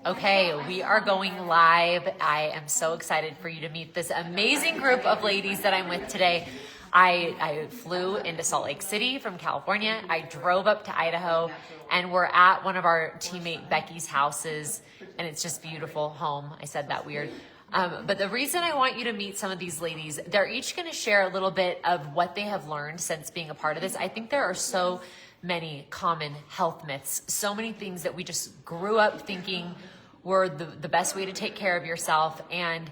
Okay, we are going live. I am so excited for you to meet this amazing group of ladies that I'm with today. I flew into Salt Lake City from California. I drove up to Idaho, and we're at one of our teammate Becky's houses, and it's just beautiful home. I said that weird. But the reason I want you to meet some of these ladies, they're each going to share a little bit of what they have learned since being a part of this. I think there are so many common health myths, so many things that we just grew up thinking were the best way to take care of yourself. And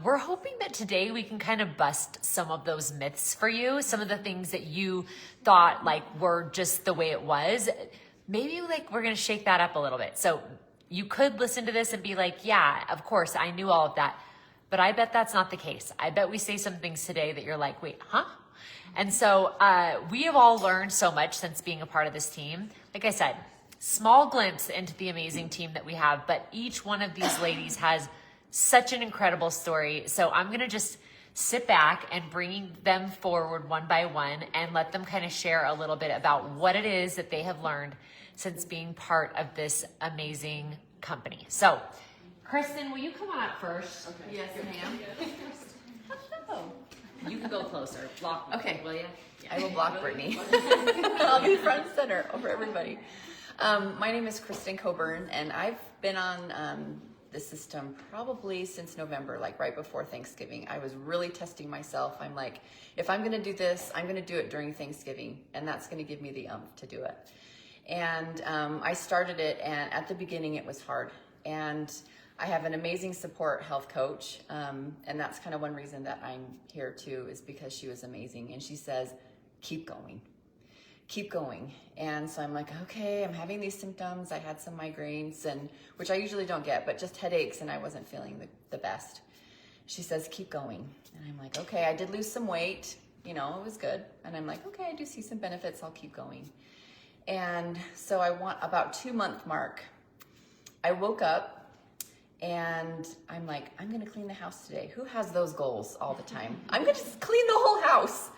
we're hoping that today we can kind of bust some of those myths for you, some of the things that you thought like were just the way it was. Maybe like we're going to shake that up a little bit. So you could listen to this and be like, yeah, of course, I knew all of that. But I bet that's not the case. I bet we say some things today that you're like, wait, huh? And so we have all learned so much since being a part of this team. Like I said, small glimpse into the amazing team that we have, but each one of these ladies has such an incredible story. So I'm going to just sit back and bring them forward one by one and let them kind of share a little bit about what it is that they have learned since being part of this amazing company. So, Kristen, will you come on up first? Okay. Yes, ma'am. Oh. You can go closer. Block me, Okay. will you? I will block Brittany. I'll be front and center over everybody. My name is Kristen Coburn, and I've been on the system probably since November, like right before Thanksgiving. I was really testing myself. I'm like, if I'm going to do this, I'm going to do it during Thanksgiving, and that's going to give me the umph to do it. And I started it, and at the beginning it was hard. And I have an amazing support health coach, and that's kind of one reason that I'm here too, is because she was amazing. And she says, keep going. Keep going. And so I'm like, okay, I'm having these symptoms. I had some migraines, and which I usually don't get, but just headaches, and I wasn't feeling the best. She says, keep going. And I'm like, okay, I did lose some weight. You know, it was good. And I'm like, okay, I do see some benefits. I'll keep going. And so I want about 2-month mark. I woke up and I'm like, I'm going to clean the house today. Who has those goals all the time? I'm going to just clean the whole house.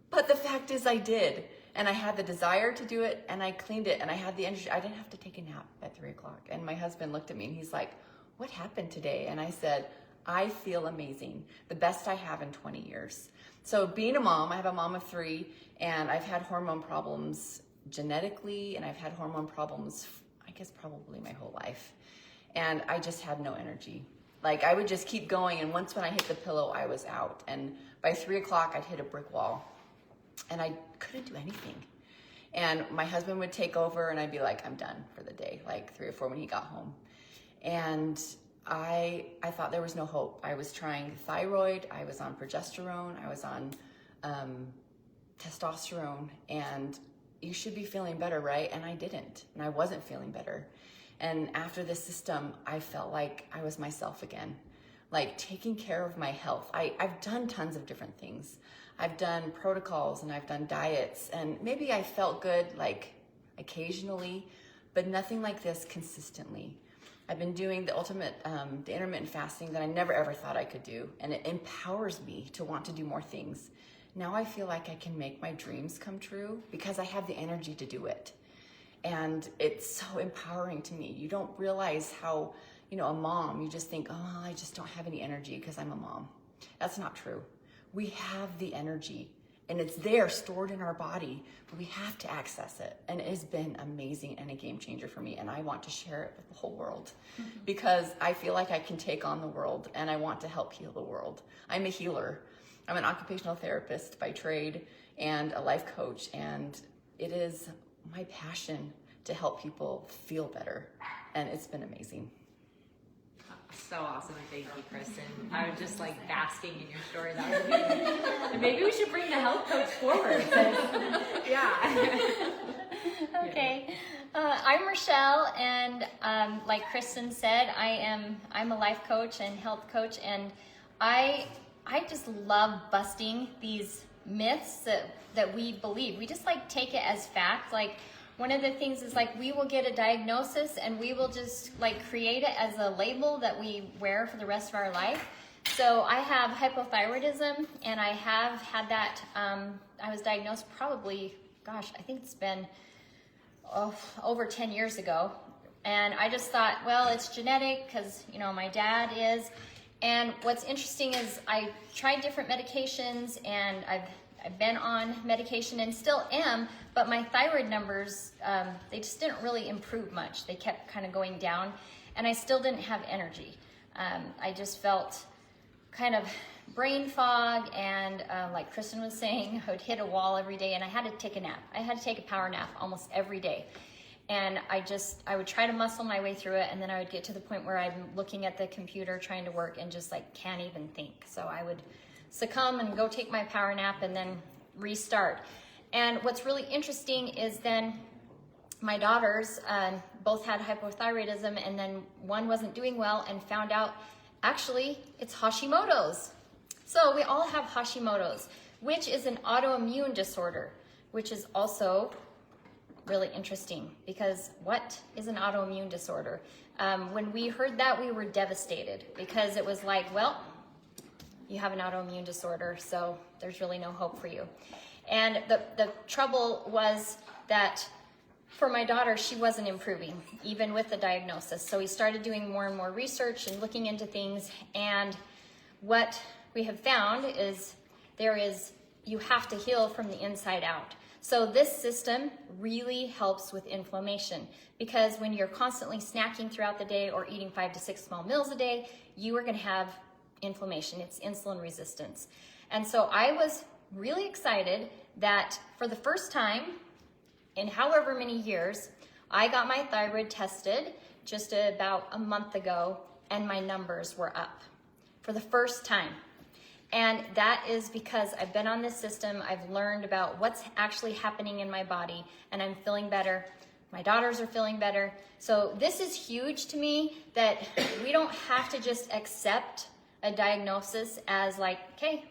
But the fact is I did. And I had the desire to do it, and I cleaned it, and I had the energy. I didn't have to take a nap at 3 o'clock. And my husband looked at me, and he's like, what happened today? And I said, I feel amazing. The best I have in 20 years. So being a mom, I have a mom of 3, and I've had hormone problems genetically, and I've had hormone problems, I guess, probably my whole life. And I just had no energy. Like, I would just keep going, and once when I hit the pillow, I was out. And by 3 o'clock, I'd hit a brick wall. And I couldn't do anything. And my husband would take over, and I'd be like, I'm done for the day, like 3 or 4 when he got home. And I thought there was no hope. I was trying thyroid, I was on progesterone, I was on testosterone, and you should be feeling better, right? And I didn't, and I wasn't feeling better. And after this system, I felt like I was myself again, like taking care of my health. I've done tons of different things. I've done protocols and I've done diets, and maybe I felt good like occasionally, but nothing like this consistently. I've been doing the intermittent fasting that I never ever thought I could do, and it empowers me to want to do more things. Now I feel like I can make my dreams come true because I have the energy to do it. And it's so empowering to me. You don't realize how, a mom, you just think, oh, I just don't have any energy because I'm a mom. That's not true. We have the energy, and it's there stored in our body, but we have to access it. And it has been amazing and a game changer for me, and I want to share it with the whole world because I feel like I can take on the world, and I want to help heal the world. I'm a healer. I'm an occupational therapist by trade and a life coach, and it is my passion to help people feel better, and it's been amazing. So awesome. Thank you, Kristen. I was just like basking in your story. That was amazing. And maybe we should bring the health coach forward. Yeah. Okay. I'm Rochelle, and like Kristen said, I'm a life coach and health coach, and I just love busting these myths that we believe. We just like take it as fact. Like, one of the things is like we will get a diagnosis and we will just like create it as a label that we wear for the rest of our life. So I have hypothyroidism, and I have had that. I was diagnosed probably, I think it's been over 10 years ago. And I just thought, well, it's genetic because, you know, my dad is. And what's interesting is I tried different medications, and I've been on medication and still am, but my thyroid numbers, they just didn't really improve much. They kept kind of going down, and I still didn't have energy. I just felt kind of brain fog, and like Kristen was saying, I would hit a wall every day, and I had to take a nap. I had to take a power nap almost every day. And I would try to muscle my way through it, and then I would get to the point where I'm looking at the computer trying to work and just like can't even think. So I would succumb and go take my power nap and then restart. And what's really interesting is then my daughters both had hypothyroidism, and then one wasn't doing well and found out actually it's Hashimoto's. So we all have Hashimoto's, which is an autoimmune disorder, which is also really interesting, because what is an autoimmune disorder? When we heard that, we were devastated, because it was like, well, you have an autoimmune disorder, so there's really no hope for you. And the trouble was that for my daughter, she wasn't improving, even with the diagnosis. So we started doing more and more research and looking into things, and what we have found is you have to heal from the inside out. So this system really helps with inflammation, because when you're constantly snacking throughout the day or eating 5 to 6 small meals a day, you are going to have inflammation. It's insulin resistance. And so I was really excited that for the first time in however many years, I got my thyroid tested just about a month ago, and my numbers were up for the first time. And that is because I've been on this system. I've learned about what's actually happening in my body, and I'm feeling better. My daughters are feeling better. So this is huge to me, that we don't have to just accept a diagnosis as like, okay,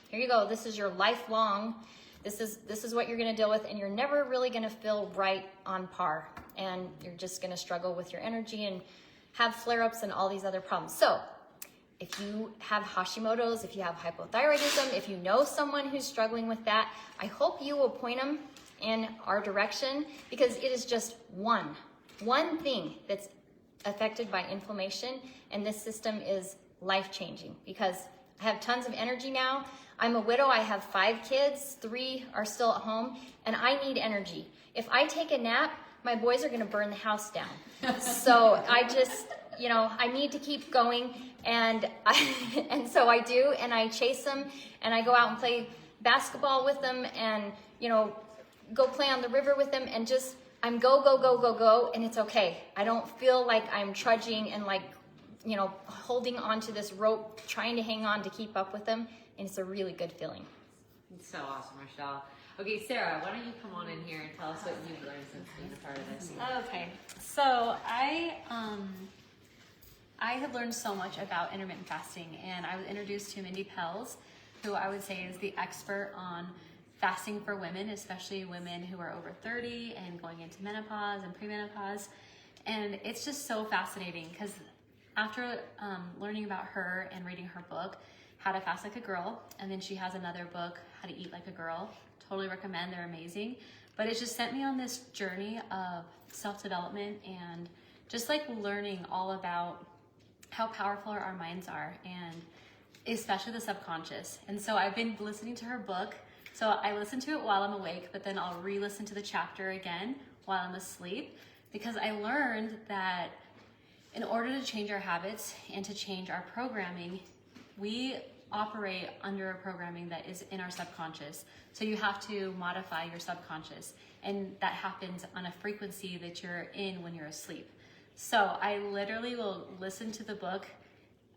here you go. This is your lifelong. This is what you're going to deal with, and you're never really going to feel right on par. And you're just going to struggle with your energy and have flare-ups and all these other problems. So if you have Hashimoto's, if you have hypothyroidism, if you know someone who's struggling with that, I hope you will point them in our direction, because it is just one thing that's affected by inflammation, and this system is life-changing, because I have tons of energy now. I'm a widow. I have 5 kids. 3 are still at home, and I need energy. If I take a nap, my boys are going to burn the house down. So I just, I need to keep going. And so I do, and I chase them, and I go out and play basketball with them, and, go play on the river with them, and just, I'm go, and it's okay. I don't feel like I'm trudging and like, holding onto this rope, trying to hang on to keep up with them, and it's a really good feeling. It's so awesome, Rochelle. Okay, Sarah, why don't you come on in here and tell us what you've learned since being a part of this? Okay, so I had learned so much about intermittent fasting, and I was introduced to Mindy Pelz, who I would say is the expert on fasting for women, especially women who are over 30 and going into menopause and premenopause. And it's just so fascinating, because after learning about her and reading her book, How to Fast Like a Girl, and then she has another book, How to Eat Like a Girl. Totally recommend, they're amazing. But it just sent me on this journey of self-development and just like learning all about how powerful our minds are, and especially the subconscious. And so I've been listening to her book. So I listen to it while I'm awake, but then I'll re-listen to the chapter again while I'm asleep, because I learned that in order to change our habits and to change our programming, we operate under a programming that is in our subconscious. So you have to modify your subconscious, and that happens on a frequency that you're in when you're asleep. So I literally will listen to the book.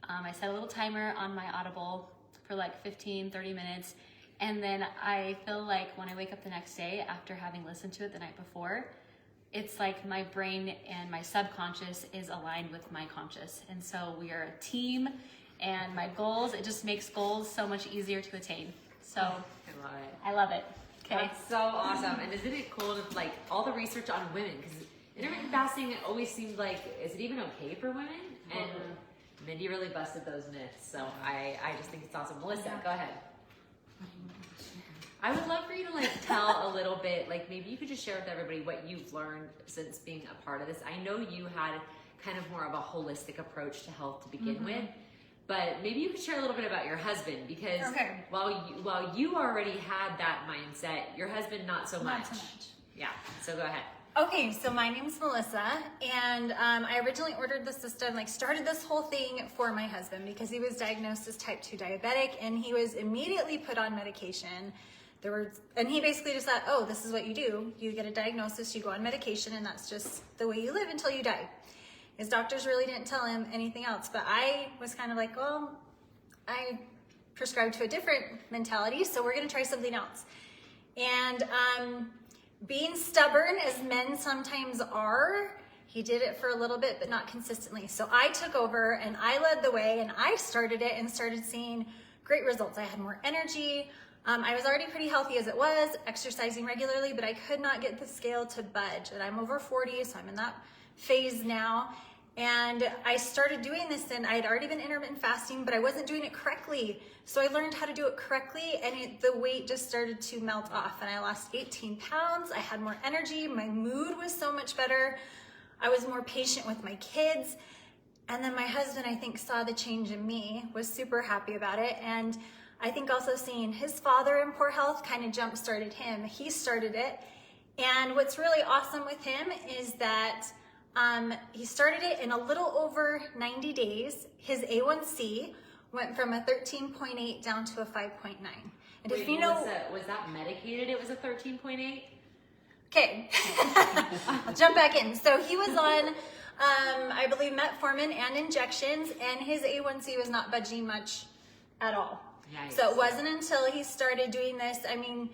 I set a little timer on my Audible for like 15, 30 minutes. And then I feel like when I wake up the next day after having listened to it the night before, it's like my brain and my subconscious is aligned with my conscious. And so we are a team, and my goals, it just makes goals so much easier to attain. So I love it. Okay. That's so awesome. And isn't it cool to like all the research on women? Because intermittent fasting, it always seemed like, is it even okay for women? And Mindy really busted those myths. So I just think it's awesome. Melissa, go ahead. I would love for you to like tell a little bit, like maybe you could just share with everybody what you've learned since being a part of this. I know you had kind of more of a holistic approach to health to begin with, but maybe you could share a little bit about your husband, because while you already had that mindset, your husband not so much. Yeah, so go ahead. Okay, so my name's Melissa, and I originally ordered the system, like started this whole thing for my husband because he was diagnosed as type 2 diabetic, and he was immediately put on medication. And he basically just thought, oh, this is what you do. You get a diagnosis, you go on medication, and that's just the way you live until you die. His doctors really didn't tell him anything else, but I was kind of like, well, I prescribed to a different mentality, so we're gonna try something else. And being stubborn, as men sometimes are, he did it for a little bit, but not consistently. So I took over and I led the way, and I started it and started seeing great results. I had more energy. I was already pretty healthy as it was, exercising regularly, but I could not get the scale to budge. And I'm over 40, so I'm in that phase now. And I started doing this, and I had already been intermittent fasting, but I wasn't doing it correctly. So I learned how to do it correctly, and the weight just started to melt off. And I lost 18 pounds. I had more energy. My mood was so much better. I was more patient with my kids. And then my husband, I think, saw the change in me, was super happy about it. And I think also seeing his father in poor health kind of jump-started him. He started it. And what's really awesome with him is that he started it in a little over 90 days. His A1C went from a 13.8 down to a 5.9. And Wait, if you know, was that medicated? It was a 13.8? okay, I'll jump back in. So he was on, I believe, metformin and injections, and his A1C was not budging much at all. Yikes. So it wasn't until he started doing this, I mean,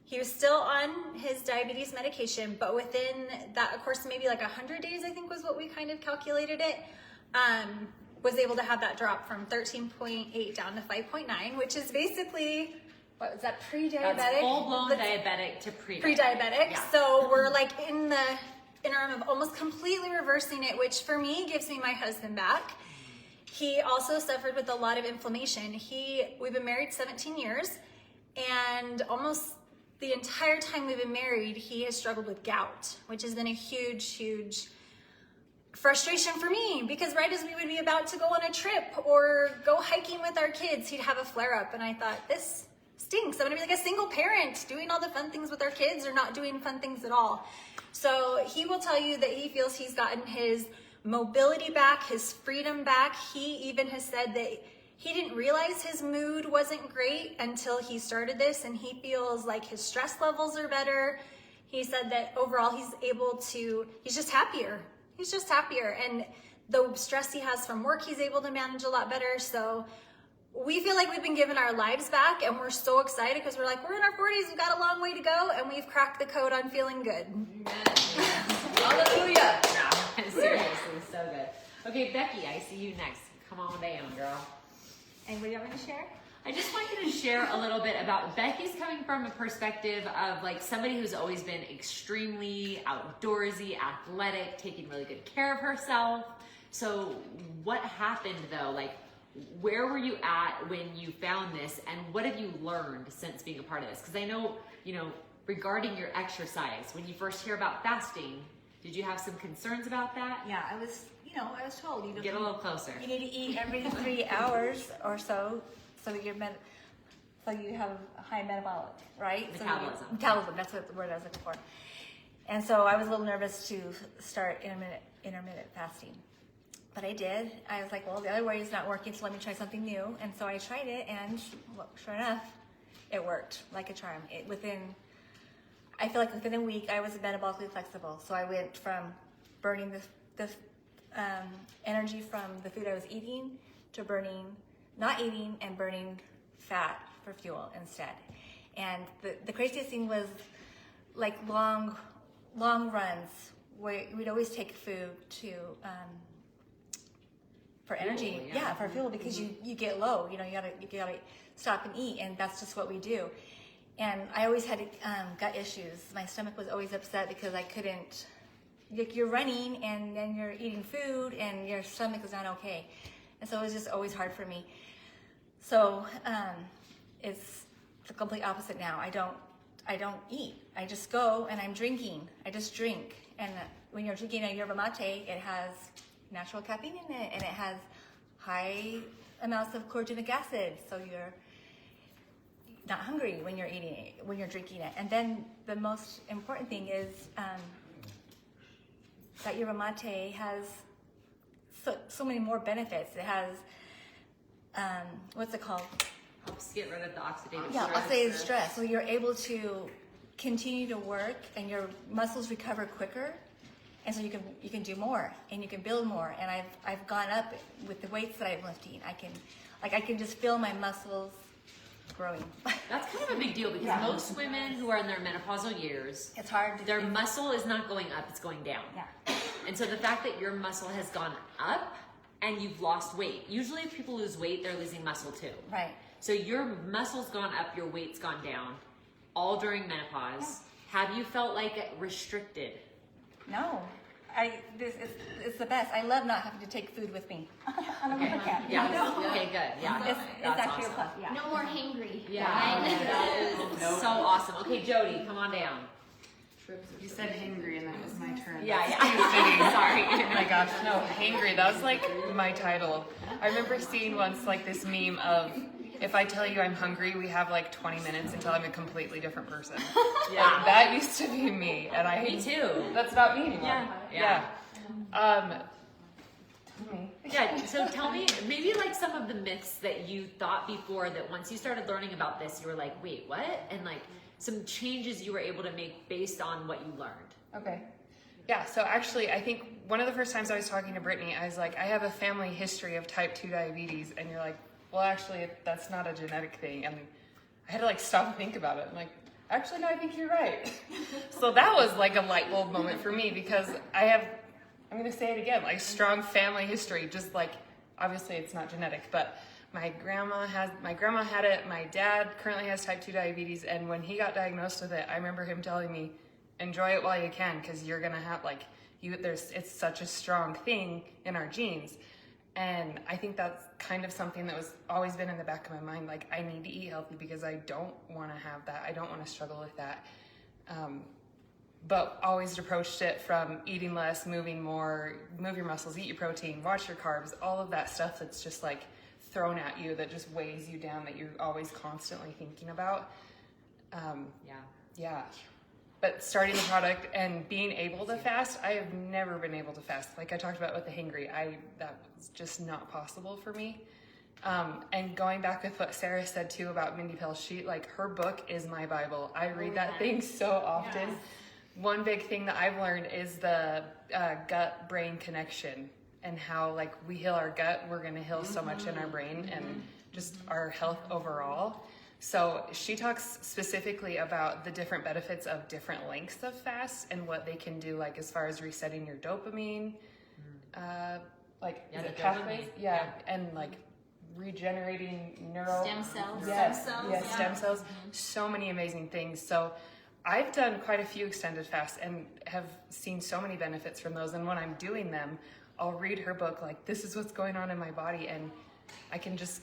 he was still on his diabetes medication, but within that, of course, maybe like 100 days, I think was what we kind of calculated it, was able to have that drop from 13.8 down to 5.9, which is basically, what was that, pre-diabetic? That's full-blown diabetic to pre-diabetic. Pre-diabetic. Yeah. So we're like in the interim of almost completely reversing it, which for me gives me my husband back. He also suffered with a lot of inflammation. We've been married 17 years, and almost the entire time we've been married, he has struggled with gout, which has been a huge, huge frustration for me, because right as we would be about to go on a trip or go hiking with our kids, he'd have a flare-up, and I thought, this stinks. I'm gonna be like a single parent doing all the fun things with our kids or not doing fun things at all. So he will tell you that he feels he's gotten his mobility back, his freedom back. He even has said that he didn't realize his mood wasn't great until he started this, and he feels like his stress levels are better. He said that overall he's just happier. He's just happier, and the stress he has from work, he's able to manage a lot better. So we feel like we've been given our lives back, and we're so excited because we're like, we're in our 40s, we've got a long way to go, and we've cracked the code on feeling good. Hallelujah. Seriously, so good. Okay, Becky, I see you next. Come on down, girl. And what do you want me to share? I just want you to share a little bit about, Becky's coming from a perspective of like somebody who's always been extremely outdoorsy, athletic, taking really good care of herself. So what happened though? Like, where were you at when you found this, and what have you learned since being a part of this? Because I know, regarding your exercise, when you first hear about fasting, did you have some concerns about that? Yeah, I was told you Get a little closer. You need to eat every 3 hours or so that so you have a high metabolic, right? Metabolism. Metabolism. That's what the word I was looking for. And so I was a little nervous to start intermittent fasting, but I did. I was like, well, the other way is not working, so let me try something new. And so I tried it, and sure enough, it worked like a charm. I feel like within a week, I was metabolically flexible. So I went from burning the energy from the food I was eating to not eating and burning fat for fuel instead. And the craziest thing was like long runs where we'd always take food for energy. Fuel, yeah, for fuel, because you get low. You gotta stop and eat, and that's just what we do. And I always had gut issues. My stomach was always upset because I couldn't. You're running and then you're eating food and your stomach is not okay, and so it was just always hard for me. So it's the complete opposite now. I don't eat. I just go and I'm drinking. I just drink. And when you're drinking a yerba mate, it has natural caffeine in it, and it has high amounts of chlorogenic acid. So you're not hungry when you're eating it, when you're drinking it. And then the most important thing is that yerba mate has so many more benefits. It has, what's it called? Helps get rid of the oxidative Yeah, stress. oxidative stress. So you're able to continue to work, and your muscles recover quicker, and so you can do more, and you can build more. And I've gone up with the weights that I'm lifting. I can just feel my muscles growing. That's kind of a big deal because most women who are in their menopausal years, It's hard to their muscle is not going up, it's going down. Yeah. And so the fact that your muscle has gone up and you've lost weight. Usually if people lose weight, they're losing muscle too. Right. So your muscle's gone up, your weight's gone down, all during menopause. Have you felt like restricted? No. It's the best. I love not having to take food with me. Yeah. Okay, good. Yeah. It's That's actually awesome. a plus. Yeah. No more hangry. Yeah. That is so awesome. Okay, Jody, come on down. You said hangry, and that was my turn. Yeah. Sorry. Oh my gosh, no, hangry. That was like my title. I remember seeing once like this meme of, if I tell you I'm hungry, we have like 20 minutes until I'm a completely different person. Yeah. Like, that used to be me, and I. Me too. That's not me anymore. Yeah. Me. Yeah, so tell me, maybe like some of the myths that you thought before that once you started learning about this, you were like, wait, what? And like some changes you were able to make based on what you learned. Okay. Yeah, so actually, I think one of the first times I was talking to Brittany, I was like, I have a family history of type 2 diabetes. And you're like, well, actually, that's not a genetic thing. And I had to like stop and think about it. I'm like, actually, no, I think you're right. So that was like a light bulb moment for me because I'm going to say it again, like strong family history, just like, obviously it's not genetic, but my grandma had it. My dad currently has type 2 diabetes. And when he got diagnosed with it, I remember him telling me, enjoy it while you can, because you're going to have it's such a strong thing in our genes. And I think that's kind of something that was always been in the back of my mind. Like, I need to eat healthy because I don't want to have that. I don't want to struggle with that. But always approached it from eating less, moving more, move your muscles, eat your protein, watch your carbs, all of that stuff that's just like thrown at you that just weighs you down, that you're always constantly thinking about. Yeah. But starting the product and being able to fast, I have never been able to fast. Like I talked about with the hangry, that was just not possible for me. And going back with what Sarah said too about Mindy Pell's sheet, like her book is my Bible. I read that thing so often. Yes. One big thing that I've learned is the gut-brain connection and how like we heal our gut, we're going to heal so much in our brain and just our health overall. So she talks specifically about the different benefits of different lengths of fast and what they can do, like as far as resetting your dopamine, is it pathways? Yeah, and like regenerating Stem cells. Stem cells. So many amazing things. So I've done quite a few extended fasts and have seen so many benefits from those. And when I'm doing them, I'll read her book, like, this is what's going on in my body. And I've just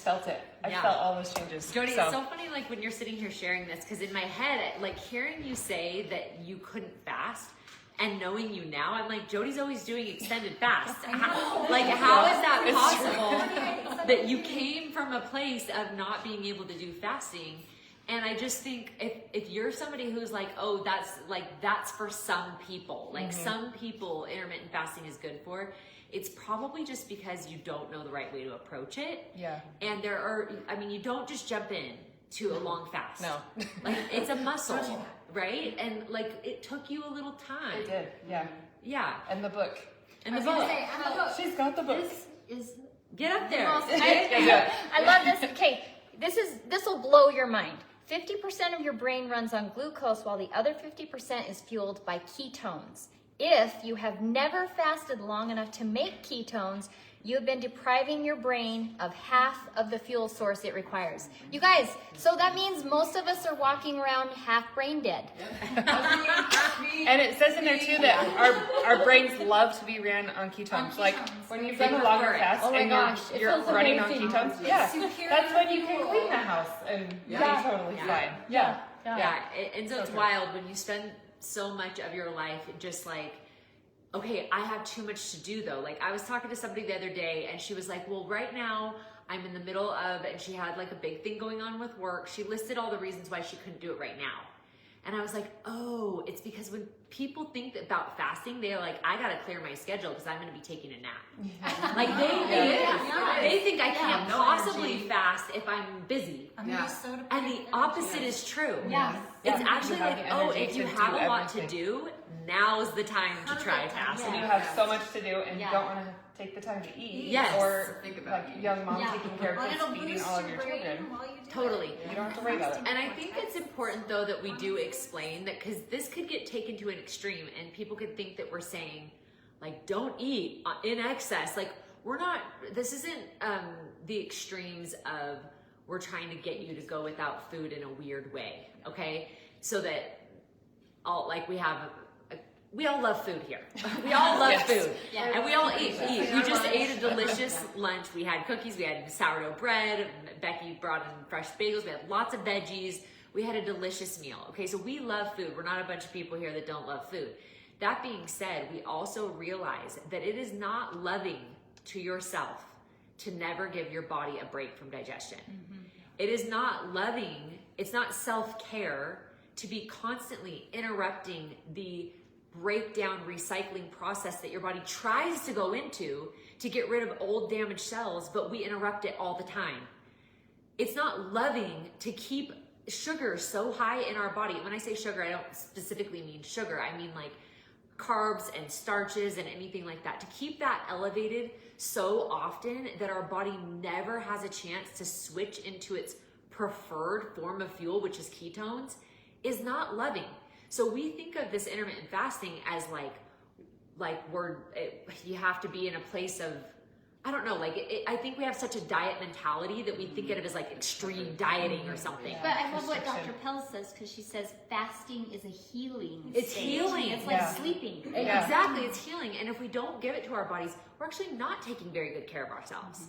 felt it. I felt all those changes. Jody, it's so funny, like, when you're sitting here sharing this, because in my head, like, hearing you say that you couldn't fast and knowing you now, I'm like, Jody's always doing extended fasts. How is that possible that you came from a place of not being able to do fasting? And I just think if you're somebody who's like, oh, that's for some people, like some people intermittent fasting is good for, it's probably just because you don't know the right way to approach it. Yeah. And you don't just jump in to a long fast. No. Like, it's a muscle, right? And like, it took you a little time. It did, yeah. Yeah. And the book. She's got the book. Get up there. I love this. Okay, this will blow your mind. 50% of your brain runs on glucose while the other 50% is fueled by ketones. If you have never fasted long enough to make ketones, you have been depriving your brain of half of the fuel source it requires. You guys, so that means most of us are walking around half brain dead. And it says in there too that our brains love to be ran on ketones. Like when you've done a longer fast Oh my and gosh, it you're feels running amazing. on ketones, that's when you can clean the house and be totally fine. Yeah. And so it's wild when you spend so much of your life just like, okay, I have too much to do though. Like I was talking to somebody the other day and she was like, well, right now I'm in the middle of, and she had like a big thing going on with work. She listed all the reasons why she couldn't do it right now. And I was like, oh, it's because when people think about fasting, they're like, I gotta clear my schedule because I'm gonna be taking a nap. Like they think I can't possibly fast if I'm busy. I'm gonna be so deprived And the of opposite energy. is true. Yes. It's actually You have like, the oh, energy if you to have do a lot to everything. do, now's the time to try fasting. You have so much to do and you don't want to take the time to eat. Yes. Or like young mom taking care But of it'll kids, feeding boost all of your your brain children. while you do Totally. it. You don't have to worry about it. And I think it's important though that we do explain that, because this could get taken to an extreme and people could think that we're saying like don't eat in excess. Like we're not, this isn't the extremes of we're trying to get you to go without food in a weird way, okay? So that we all love food here. We all love food. And we all eat. We just ate a delicious lunch. We had cookies, we had sourdough bread, Becky brought in fresh bagels, we had lots of veggies. We had a delicious meal. Okay, so we love food. We're not a bunch of people here that don't love food. That being said, we also realize that it is not loving to yourself to never give your body a break from digestion. It is not loving, it's not self-care to be constantly interrupting the breakdown recycling process that your body tries to go into to get rid of old damaged cells, but we interrupt it all the time. It's not loving to keep sugar so high in our body. When I say sugar, I don't specifically mean sugar. I mean like carbs and starches and anything like that. To keep that elevated so often that our body never has a chance to switch into its preferred form of fuel, which is ketones, is not loving. So we think of this intermittent fasting as you have to be in a place of, I don't know, I think we have such a diet mentality that we think of it as like extreme dieting or something. But I love what Dr. Pell says, because she says fasting is a healing It's state. healing. It's like sleeping. Exactly, it's healing. And if we don't give it to our bodies, we're actually not taking very good care of ourselves.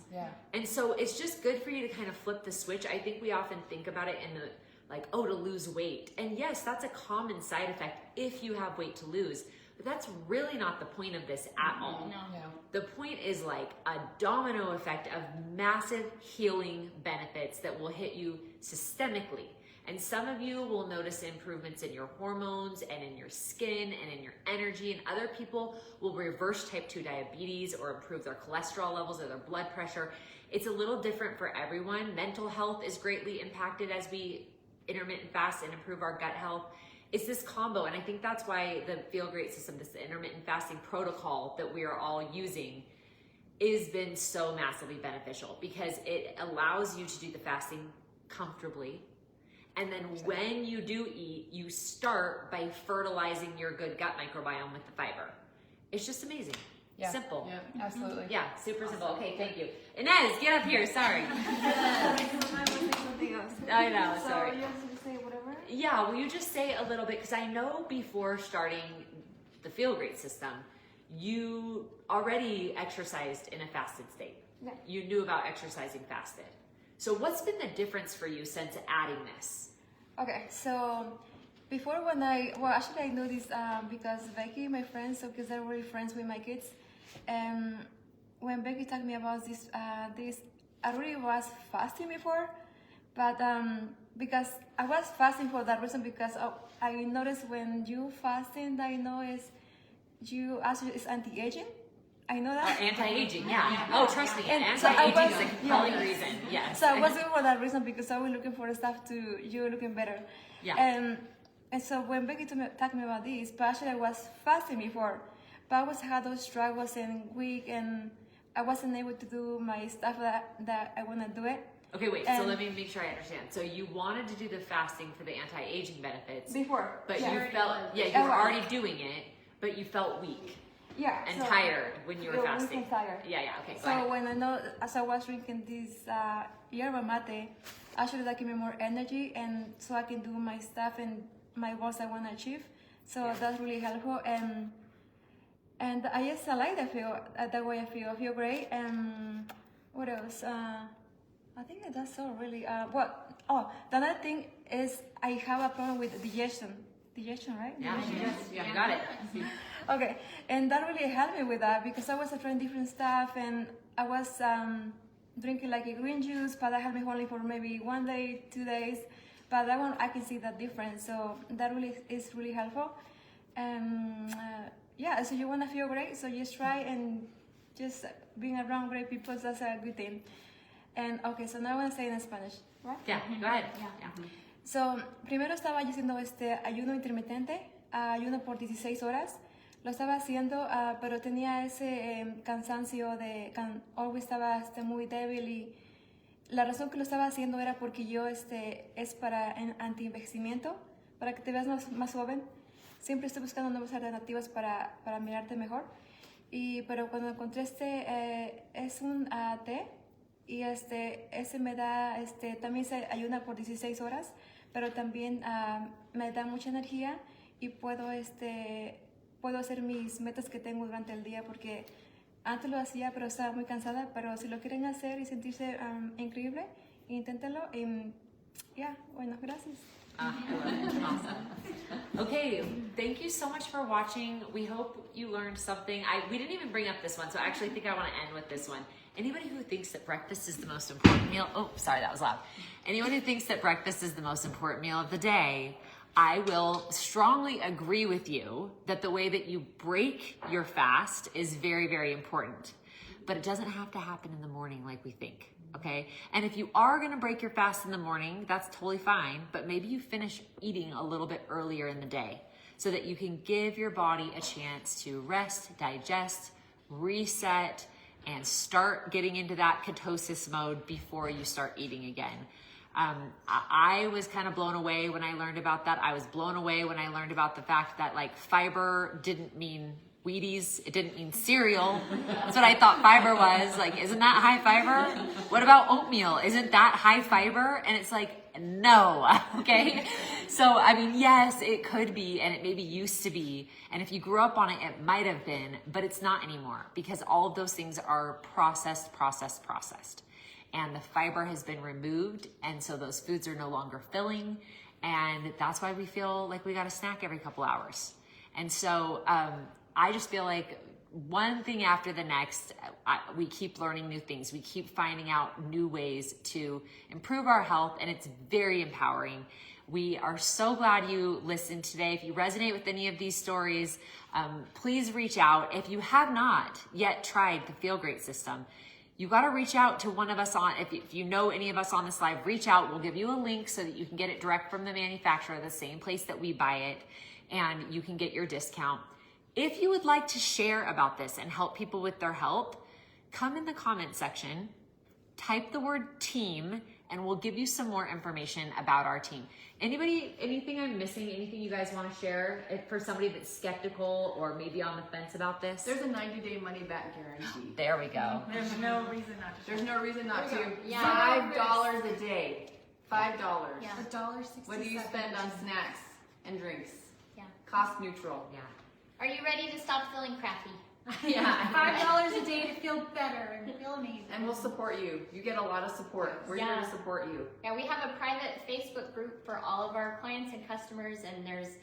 And so it's just good for you to kind of flip the switch. I think we often think about it in the like, oh, to lose weight. And yes, that's a common side effect if you have weight to lose. But that's really not the point of this at all. No. The point is like a domino effect of massive healing benefits that will hit you systemically. And some of you will notice improvements in your hormones and in your skin and in your energy. And other people will reverse type 2 diabetes or improve their cholesterol levels or their blood pressure. It's a little different for everyone. Mental health is greatly impacted as we intermittent fast and improve our gut health. It's this combo, and I think that's why the Feel Great system, this intermittent fasting protocol that we are all using, has been so massively beneficial because it allows you to do the fasting comfortably. And then when you do eat, you start by fertilizing your good gut microbiome with the fiber. It's just amazing. Simple. Yeah, absolutely. Yeah, super simple. Okay, thank you. Inez, get up here. Sorry. I know, sorry. You have to say whatever? Yeah, will you just say a little bit, because I know before starting the Feel Great system, you already exercised in a fasted state. Yeah. You knew about exercising fasted. So what's been the difference for you since adding this? Okay, so before actually I know this because Becky, my friend, so because they're really friends with my kids, when Becky told me about this, I really was fasting before, but because I was fasting for that reason, because I noticed when you fasting, I know is you actually it's anti-aging. I know that. Anti-aging, yeah. Oh, trust me, And so anti-aging is a compelling reason. Yes. So I was doing for that reason because I was looking for stuff to you looking better. Yeah. And so when Becky talked to me about this, but actually I was fasting before, but I was had those struggles and weak, and I wasn't able to do my stuff that I want to do it. Okay, wait, so let me make sure I understand. So you wanted to do the fasting for the anti-aging benefits. Before. But yeah. you felt, you were already doing it, But you felt weak Yeah. and so- tired when you were Yeah, weak fasting. and tired. Yeah, okay. Go So ahead. when I know, as I was drinking this yerba mate, actually that gave me more energy, and so I can do my stuff and my goals I want to achieve. So that's really helpful, and I just like that feel that way. I feel great. And what else? I think that's all really. The other thing is I have a problem with digestion. Digestion, right? Yeah, you got it. Okay, and that really helped me with that because I was trying different stuff and I was drinking like a green juice, but that helped me only for maybe 1 day, 2 days. But that one I can see that difference, so that really is really helpful. Yeah, so you want to feel great, so just try and just being around great people, that's a good thing. And okay, so now I want to say it in Spanish, right? Yeah, go ahead. Yeah. So, primero estaba yo haciendo ayuno intermitente, ayuno por 16 horas. Lo estaba haciendo, pero tenía ese cansancio always estaba muy débil y la razón que lo estaba haciendo era porque yo es para anti-envejecimiento, para que te veas más joven. Siempre estoy buscando nuevas alternativas para mirarte mejor. Pero cuando encontré es un té y ese me da, también se ayuna por 16 horas, pero también me da mucha energía y puedo hacer mis metas que tengo durante el día porque antes lo hacía pero estaba muy cansada, pero si lo quieren hacer y sentirse increíble, inténtenlo y bueno, gracias. I love it. Awesome. Okay, thank you so much for watching. We hope you learned something. We didn't even bring up this one, so I actually think I want to end with this one. Anybody who thinks that breakfast is the most important meal, oh, sorry, that was loud. Anyone who thinks that breakfast is the most important meal of the day, I will strongly agree with you that the way that you break your fast is very, very important. But it doesn't have to happen in the morning like we think, okay? And if you are gonna break your fast in the morning, that's totally fine, but maybe you finish eating a little bit earlier in the day so that you can give your body a chance to rest, digest, reset, and start getting into that ketosis mode before you start eating again. I was kind of blown away when I learned about that. I was blown away when I learned about the fact that like fiber didn't mean Wheaties. It didn't mean cereal. That's what I thought fiber was. Like, isn't that high fiber? What about oatmeal? Isn't that high fiber? And it's like, no, okay? So, I mean, yes, it could be, and it maybe used to be. And if you grew up on it, it might have been, but it's not anymore because all of those things are processed. And the fiber has been removed, and so those foods are no longer filling. And that's why we feel like we got a snack every couple hours. And so, I just feel like one thing after the next, we keep learning new things. We keep finding out new ways to improve our health, and it's very empowering. We are so glad you listened today. If you resonate with any of these stories, please reach out. If you have not yet tried the Feel Great system, you got to reach out to one of us if you know any of us on this live, reach out. We'll give you a link so that you can get it direct from the manufacturer, the same place that we buy it, and you can get your discount. If you would like to share about this and help people with their health, come in the comment section, type the word team, and we'll give you some more information about our team. Anything I'm missing, anything you guys want to share for somebody that's skeptical or maybe on the fence about this? There's a 90-day money-back guarantee. There we go. There's no reason not to. There's no reason not to. Yeah. $5 a day. $5. Yeah. $1.67. What do you spend on snacks and drinks? Yeah. Cost neutral. Yeah. Are you ready to stop feeling crappy? Yeah. $5 a day to feel better and feel amazing. And we'll support you. You get a lot of support. We're here Yeah. to support you. Yeah, we have a private Facebook group for all of our clients and customers, and there's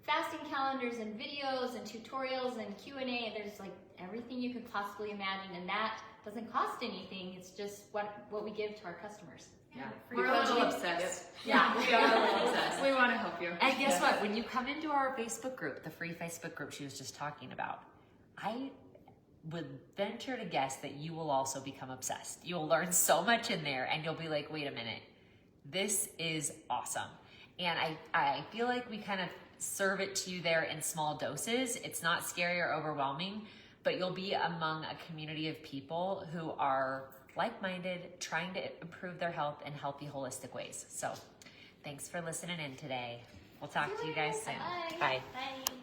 fasting calendars and videos and tutorials and Q&A. There's like everything you could possibly imagine, and that doesn't cost anything. It's just what we give to our customers. Yeah. We're a little obsessed. Yeah, we are a little obsessed. We want to help you. And guess what? When you come into our Facebook group, the free Facebook group she was just talking about, I would venture to guess that you will also become obsessed. You'll learn so much in there and you'll be like, wait a minute, this is awesome. And I feel like we kind of serve it to you there in small doses. It's not scary or overwhelming, but you'll be among a community of people who are like-minded, trying to improve their health in healthy, holistic ways. So thanks for listening in today. We'll talk to you guys soon. Bye. Bye. Bye.